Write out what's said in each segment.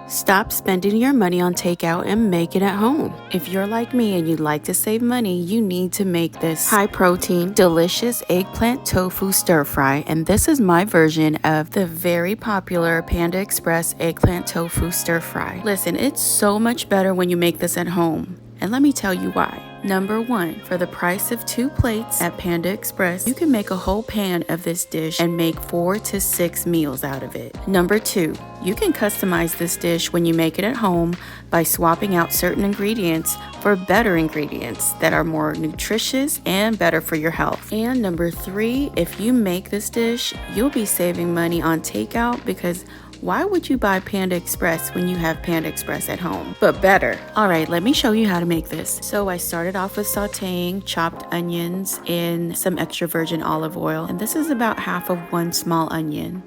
Stop spending your money on takeout and make it at home. If you're like me and you'd like to save money, you need to make this high-protein, delicious eggplant tofu stir-fry, and this is my version of the very popular Panda Express eggplant tofu stir-fry. Listen, it's so much better when you make this at home, and let me tell you why. Number 1, for the price of 2 plates at Panda Express, you can make a whole pan of this dish and make 4 to 6 meals out of it. Number 2, you can customize this dish when you make it at home by swapping out certain ingredients for better ingredients that are more nutritious and better for your health. And number 3, if you make this dish, you'll be saving money on takeout because why would you buy Panda Express when you have Panda Express at home, but better? All right, let me show you how to make this. So I started off with sauteing chopped onions in some extra virgin olive oil, and this is about half of 1 small onion.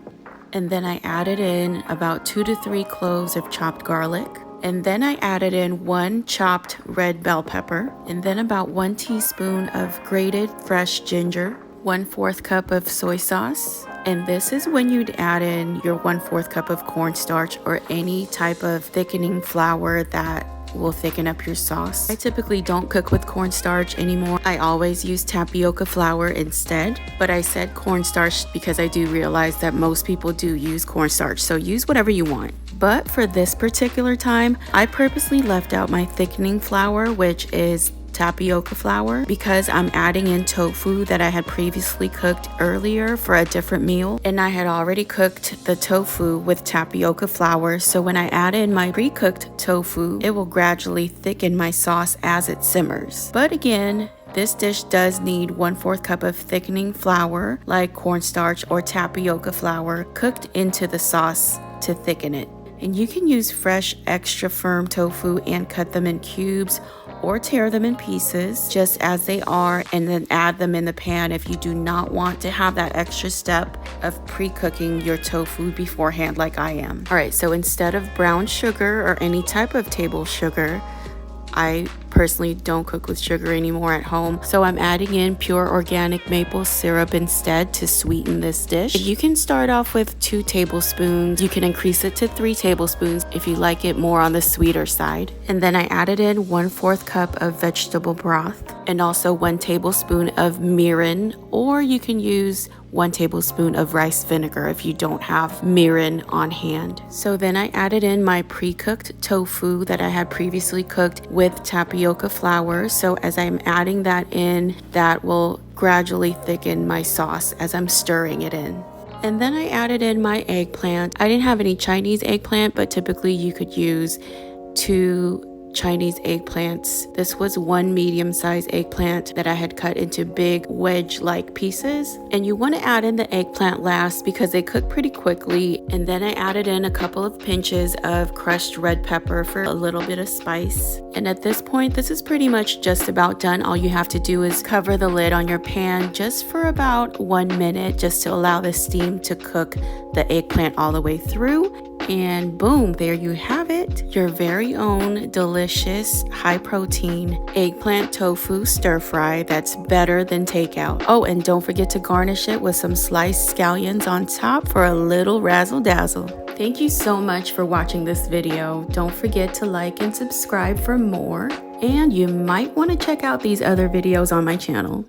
And then I added in about 2 to 3 cloves of chopped garlic. And then I added in 1 chopped red bell pepper, and then about 1 teaspoon of grated fresh ginger, 1/4 cup of soy sauce. And this is when you'd add in your 1/4 cup of cornstarch or any type of thickening flour that will thicken up your sauce. I typically don't cook with cornstarch anymore. I always use tapioca flour instead, but I said cornstarch because I do realize that most people do use cornstarch, so use whatever you want. But for this particular time, I purposely left out my thickening flour, which is tapioca flour, because I'm adding in tofu that I had previously cooked earlier for a different meal, and I had already cooked the tofu with tapioca flour, so when I add in my pre-cooked tofu, it will gradually thicken my sauce as it simmers. But again, this dish does need 1/4 cup of thickening flour like cornstarch or tapioca flour cooked into the sauce to thicken it. And you can use fresh extra firm tofu and cut them in cubes or tear them in pieces just as they are, and then add them in the pan if you do not want to have that extra step of pre-cooking your tofu beforehand like I am. All right, so instead of brown sugar or any type of table sugar, I personally don't cook with sugar anymore at home, so I'm adding in pure organic maple syrup instead to sweeten this dish. You can start off with 2 tablespoons. You can increase it to 3 tablespoons if you like it more on the sweeter side. And then I added in 1/4 cup of vegetable broth and also 1 tablespoon of mirin, or you can use 1 tablespoon of rice vinegar if you don't have mirin on hand. So then I added in my pre-cooked tofu that I had previously cooked with tapioca flour. So as I'm adding that in, that will gradually thicken my sauce as I'm stirring it in. And then I added in my eggplant. I didn't have any Chinese eggplant, but typically you could use 2 Chinese eggplants. This was 1 medium-sized eggplant that I had cut into big wedge-like pieces. And you want to add in the eggplant last because they cook pretty quickly. And then I added in a couple of pinches of crushed red pepper for a little bit of spice. And at this point, this is pretty much just about done. All you have to do is cover the lid on your pan just for about 1 minute, just to allow the steam to cook the eggplant all the way through. And boom, there you have it, your very own delicious high-protein eggplant tofu stir-fry that's better than takeout. Oh, and don't forget to garnish it with some sliced scallions on top for a little razzle-dazzle. Thank you so much for watching this video. Don't forget to like and subscribe for more, and you might want to check out these other videos on my channel.